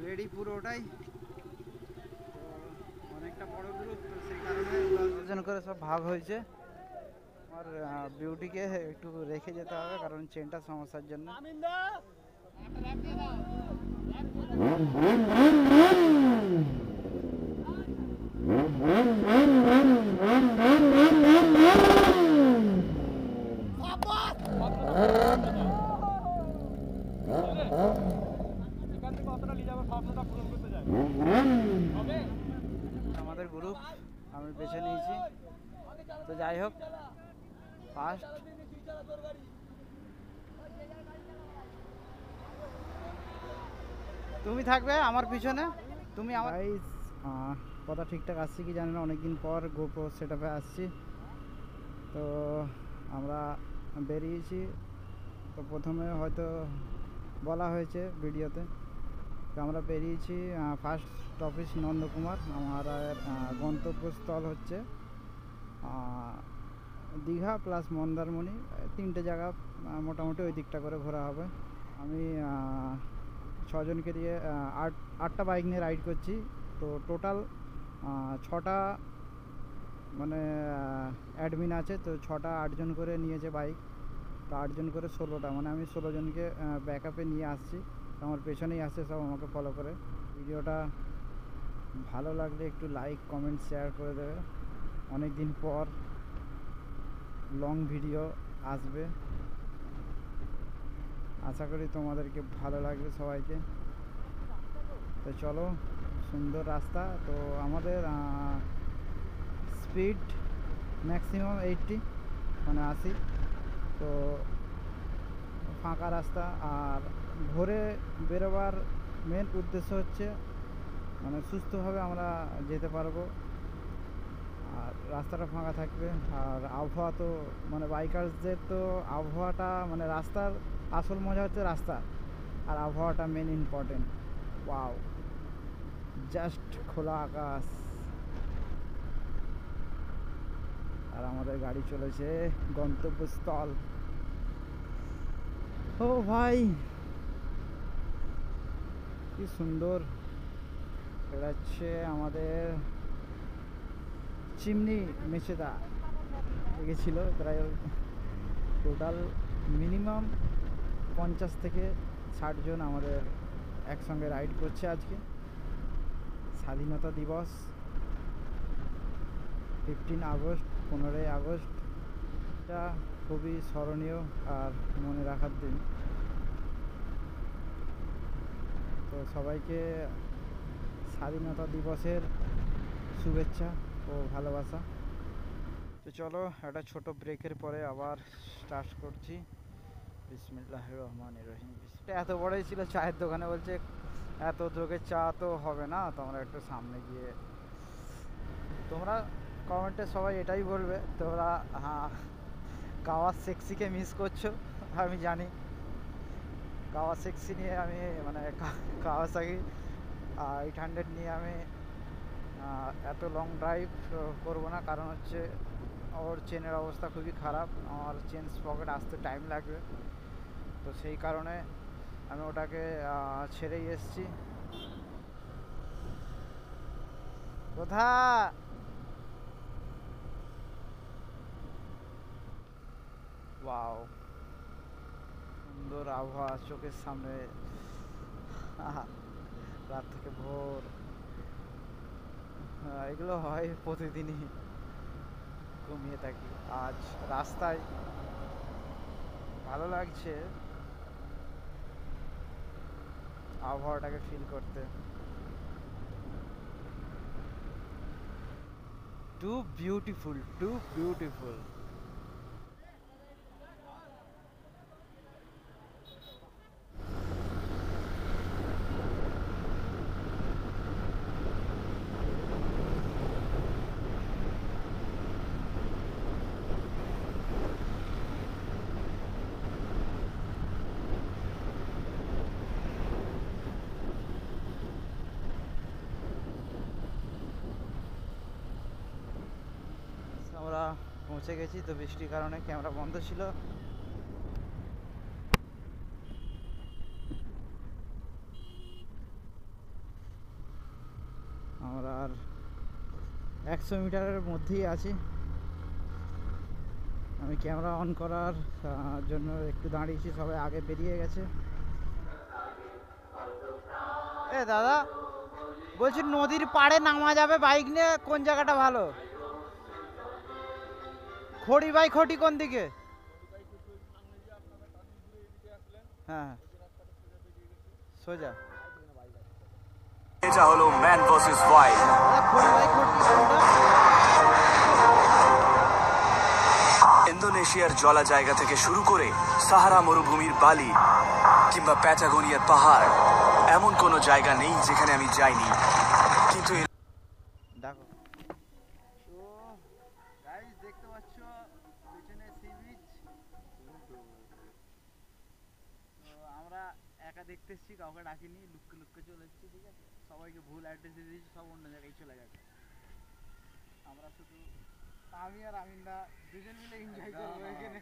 Ready পুরোটাই তো অনেকটা বড় গ্রুপ, তো সেই কারণে 10 জন করে সব ভাগ হয়েছে। আর বিউটিকে একটু রেখে যেতে হবে কারণ চেনটা সমস্যার জন্য। আমাদের গ্রুপ আমি বেছে নিয়েছি, তো যাই হোক ফার্স্ট তুমি থাকবে আমার পিছনে। তুমি আমার কথা ঠিকঠাক আসছে কি জানি না, অনেকদিন পর গোপ্রো সেট আপে আসছি। তো আমরা বেরিয়েছি, তো প্রথমে হয়তো বলা হয়েছে ভিডিওতে, তো আমরা বেরিয়েছি ফার্স্ট অফিস নন্দকুমার। আমার গন্তব্যস্থল হচ্ছে দীঘা প্লাস মন্দারমণি, 3টে জায়গা মোটামুটি ওই দিকটা করে ঘোরা হবে। আমি 6জনকে দিয়ে 8টা বাইক নিয়ে রাইড করছি। তো টোটাল 6টা মানে অ্যাডমিন আছে, তো 6টা 8জন করে নিয়েছে বাইক, তো 8জন করে 16টা, মানে আমি 16জনকে ব্যাকআপে নিয়ে আসছি। তো আমার পেছনেই আসছে সব আমাকে ফলো করে। ভিডিওটা ভালো লাগলে একটু লাইক কমেন্ট শেয়ার করে দেবে। অনেক দিন পর লং ভিডিও আসবে, আশা করি তোমাদেরকে ভালো লাগবে সবাইকে। তো চলো, সুন্দর রাস্তা। তো আমাদের স্পিড ম্যাক্সিমাম 80 মানে 80। তো ফাঁকা রাস্তা, আর ভোরে বেরোবার মেন উদ্দেশ্য হচ্ছে মানে সুস্থভাবে আমরা যেতে পারবো, আর রাস্তাটা ফাঁকা থাকবে। আর আবহাওয়া তো মানে বাইকার্সদের তো আবহাওয়াটা মানে রাস্তার আসল মজা হচ্ছে রাস্তা, আর আবহাওয়াটা মেন ইম্পর্টেন্ট। ওয়াও, জাস্ট খোলা আকাশ, আর আমাদের গাড়ি চলেছে গন্তব্যস্থল। ও ভাই কি সুন্দর বেড়াচ্ছে আমাদের চিমনি মেচেদা লেগেছিল। প্রায় টোটাল মিনিমাম 50 থেকে 60 জন আমাদের একসঙ্গে রাইড করছে আজকে। স্বাধীনতা দিবস 15 আগস্ট, 15ই আগস্ট, এটা খুবই স্মরণীয় আর মনে রাখার দিন। তো সবাইকে স্বাধীনতা দিবসের শুভেচ্ছা ও ভালোবাসা। তো চলো একটা ছোট ব্রেকের পরে আবার স্টার্ট করছি। বিসমিল্লাহির রহমানির রহিম। এটা এত বড়ই ছিল চায়ের দোকানে, বলছে এত দ্রোগের চা তো হবে না, তোমরা একটু সামনে গিয়ে। তোমরা কমেন্টে সবাই এটাই বলবে তোমরা কাওয়া সেক্সিকে মিস করছো, আমি জানি। কাওয়া সেক্সি নিয়ে আমি মানে কাওয়াসাকি 800 নিয়ে আমি এত লং ড্রাইভ করবো না, কারণ হচ্ছে ওর চেনের অবস্থা খুবই খারাপ, আমার চেন স্পকেট আসতে টাইম লাগবে। তো সেই কারণে আমি ওটাকে ছেড়েই এসছি। কোথা ওয়াও, সুন্দর আবহাওয়া চোখের সামনে, রাত থেকে ভোর। এগুলো হয় প্রতিদিনই, ঘুমিয়ে থাকি। আজ রাস্তায় ভালো লাগছে আবহাওয়াটাকে ফিল করতে। Too beautiful, too beautiful. আমরা পৌঁছে গেছি। তো বৃষ্টির কারণে ক্যামেরা বন্ধ ছিল, 100 মিটারের মধ্যেই আছি। আমি ক্যামেরা অন করার জন্য একটু দাঁড়িয়েছি, সবাই আগে বেরিয়ে গেছে। এ দাদা, বলছি নদীর পাড়ে নামা যাবে বাইক নিয়ে, কোন জায়গাটা ভালো? খড়ি বাই খটি কোন দিকে? হ্যাঁ হ্যাঁ, সোজা। এটা হলো ম্যান ভার্সেস ওয়াইল্ড। খড়ি বাই খটি কোনটা? ইন্দোনেশিয়ার জলা জায়গা থেকে শুরু করে সাহারা মরুভূমির বালি কিংবা প্যাটাগোনিয়ার পাহাড়, এমন কোনো জায়গা নেই যেখানে আমি যাইনি। কিন্তু দেখো তো গাইস, দেখতে পাচ্ছ পিছনে সি বিচ। তো আমরা একা দেখতে এসেছি, কাউকে ডাকিনি, লুককে লুককে চলে এসেছি, ঠিক আছে? সবাইকে ভুল অ্যাড্রেস দিয়ে দিয়েছি, সব অন্য জায়গায় চলে গেছে। আমরা শুধু আমি আর আমিনদা দুজন মিলে এনজয় করবো এখানে।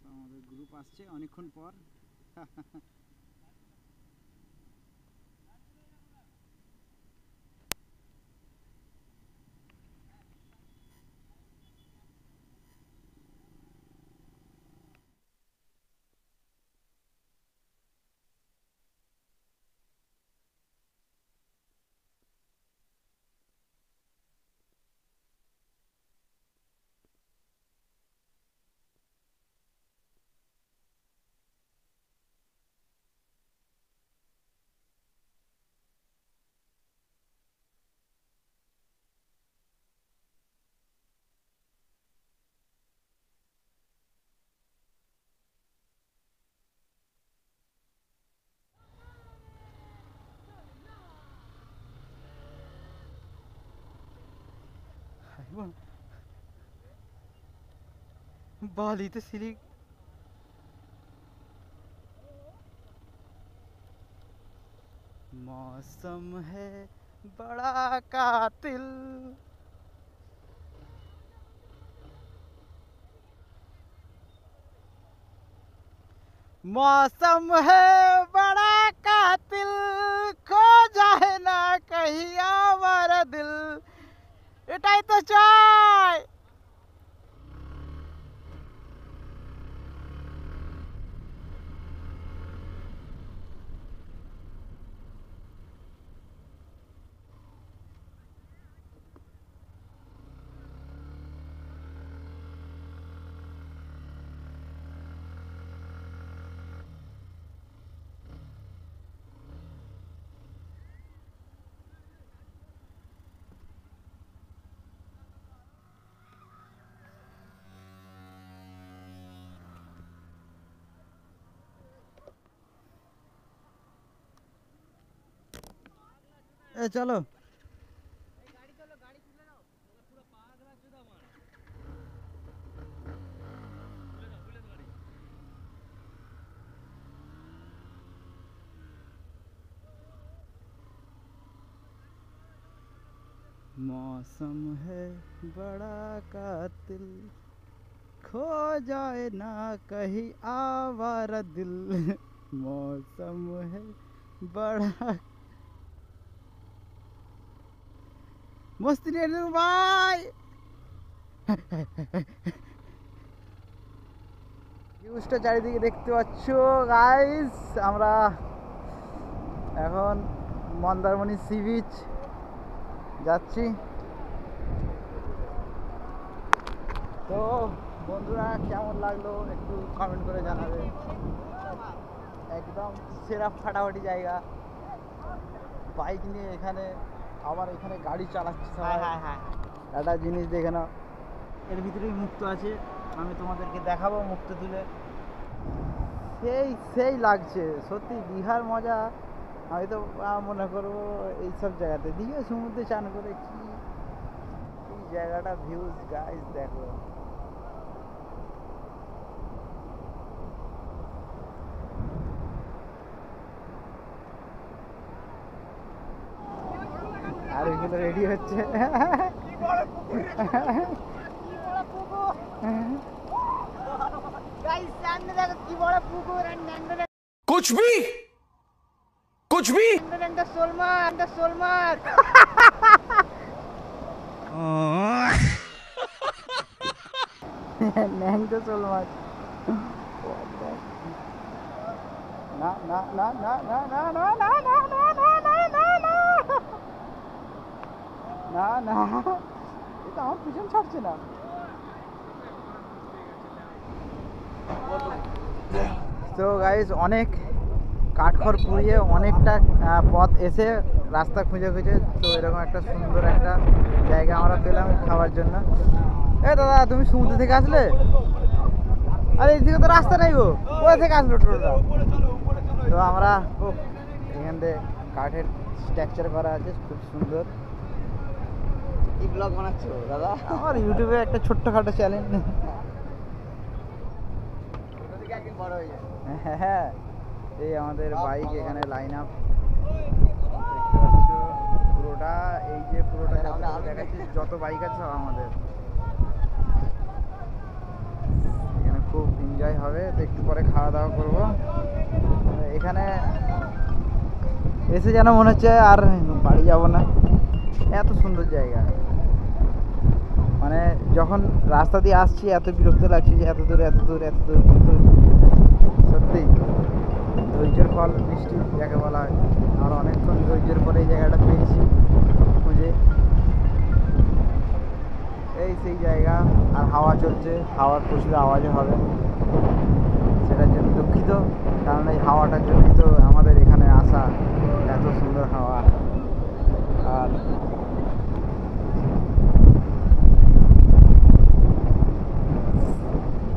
আমাদের গ্রুপ আসছে অনেকক্ষণ পর। बाली तो सिली मौसम है बड़ा कातिल। मौसम है बड़ा कातिल, खो जाए ना कहीं आवारा दिल। এটাই তো চাই। ए चलो मौसम है बड़ा कातिल, खो जाए ना कहीं आवारा दिल। मौसम है बड़ा मस्ती ने भाई। ভিউজটা চারিদিকে দেখতে পাচ্ছ গাইস। আমরা এখন মন্দারমণি সি বিচ যাচ্ছি। তো বন্ধুরা, কেমন লাগলো একটু কমেন্ট করে জানাবে। একদম সেরা ফাটাফাটি জায়গা। বাইক নিয়ে এখানে, আবার এখানে গাড়ি চালাচ্ছি সবাই। একটা জিনিস দেখে নাও, এর ভিতরেই মুক্ত আছে, আমি তোমাদেরকে দেখাবো মুক্ত তুলে। সেই লাগছে সত্যি, দীঘার মজা আমি তো মনে করবো এইসব জায়গাতে। দীঘা সমুদ্রে চান করে কি এই জায়গাটা ভিউজ গাইস দেখো। আর এগুলো রেডি হচ্ছে। कुछ भी सोलमार ন্যাংটো শোল মাছ। না না না না না না না না না না না না না না না না, এটা আমার পিছন ছাড়ছে না। তো গাইস অনেক কাঠখড় পুড়িয়ে অনেকটা পথ এসে রাস্তা খুঁজে খুঁজে তো এরকম একটা সুন্দর একটা জায়গা আমরা পেলাম খাওয়ার জন্য। এ দাদা তুমি সমুদ্র থেকে আসলে? আরে এইদিকে তো রাস্তা নেই গো, কোথা থেকে আসলো টোটোটা? তো আমরা খুব এখান থেকে কাঠের স্ট্রাকচার করা আছে খুব সুন্দর। কি ব্লগ বানাচ্ছো দাদা? আমার ইউটিউবে একটা ছোট্টখাটো চ্যানেল। ছোট থেকে একদিন বড় হয়ে যাবে। হ্যাঁ, এই আমাদের বাইক এখানে লাইন আপ দেখতে পাচ্ছ পুরোটা। এই যে পুরোটা দেখাচ্ছি যত বাইক আছে সব আমাদের। এখানে খুব এনজয় হবে, তো একটু পরে খাওয়া দাওয়া করবো। এখানে এসে যেন মনে হচ্ছে আর বাড়ি যাব না, এত সুন্দর জায়গা। মানে যখন রাস্তা দিয়ে আসছি এত বিরক্ত লাগছে যে এত দূর এত দূর এত দূর, কিন্তু সত্যি ধৈর্যের ফল মিষ্টি যাকে বলা হয়। আমরা অনেকক্ষণ ধৈর্যের পরে এই জায়গাটা পেয়েছি খুঁজে। এই সেই জায়গা, আর হাওয়া চলছে, হাওয়ার প্রচুর আওয়াজও হবে, সেটার জন্য দুঃখিত। কারণ এই হাওয়াটার জন্যই তো আমাদের এখানে আসা, এত সুন্দর হাওয়া। আর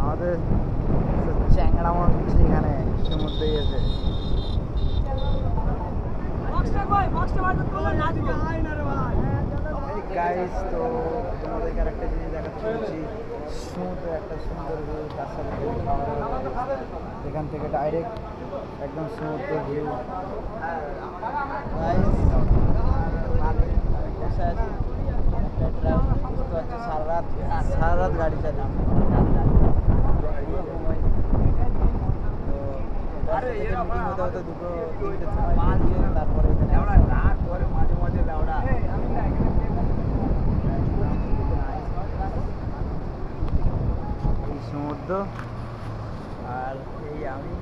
আমাদের চ্যাংড়া মাছ হচ্ছে এখানে সমুদ্রে এসে। গাইস তো তোমাদেরকে আর একটা জিনিস দেখাতে চলছি, সমুদ্রে একটা সুন্দর ভিউ, তার সাথে এখান থেকে ডাইরেক্ট একদম সমুদ্র ভিউ। বসে আছি বুঝতে পারছি, সারা রাত গাড়ি চালাম। মিটিং হতে হতে 2-3টের সময় বেরিয়ে তারপরে এখানে মাঝে মাঝে লাউড়া এই সমুদ্র আর এই আমি।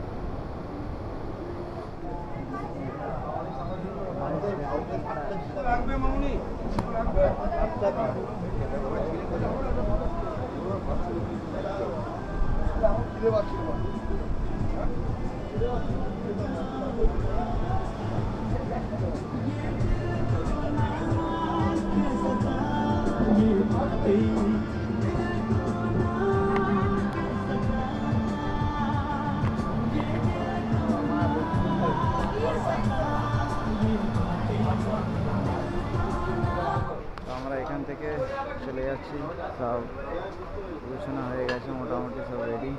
আমরা এখান থেকে চলে যাচ্ছি, সব গোছানো হয়ে গেছে মোটামুটি, সব রেডি।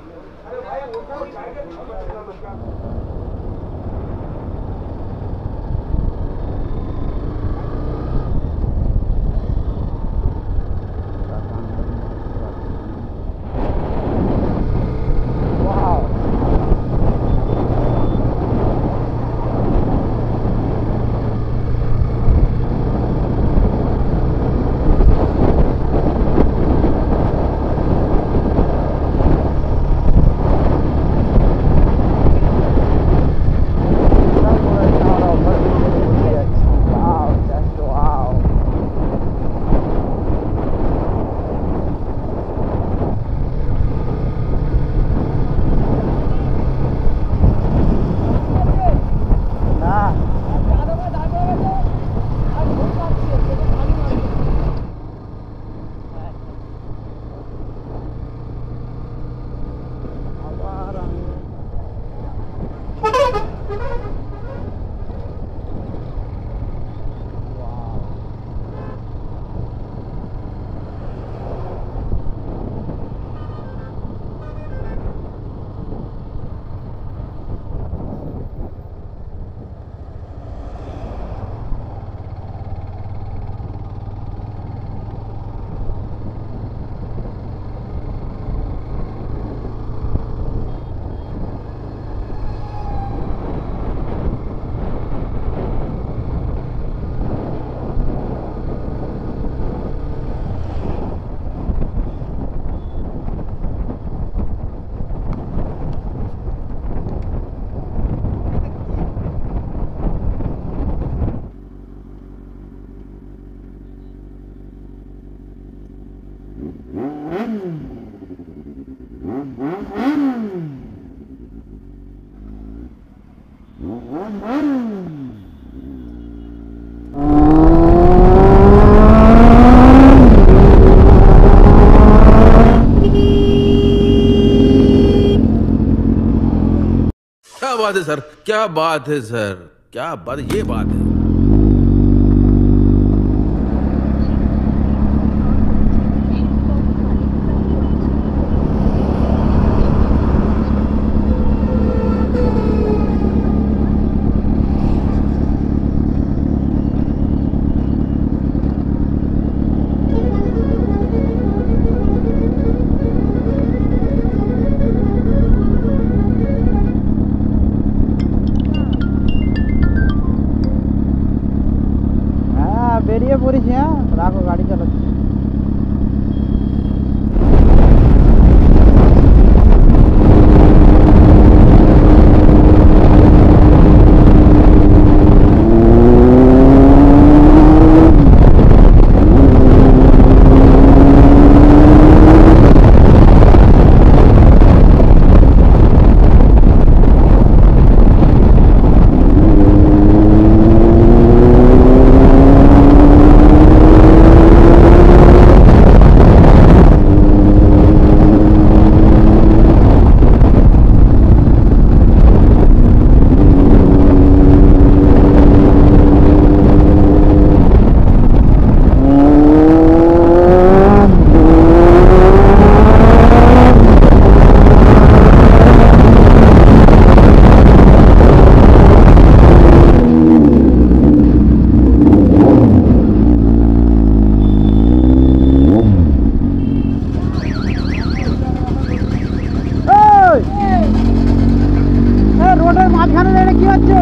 क्या बात है सर, क्या बात है सर, क्या बात, ये बात है। হ্যাঁ বেরিয়ে পড়েছি। হ্যাঁ রাখো, গাড়ি চালাচ্ছি। রোডের মাঝখানে দাঁড়িয়ে কি হচ্ছে?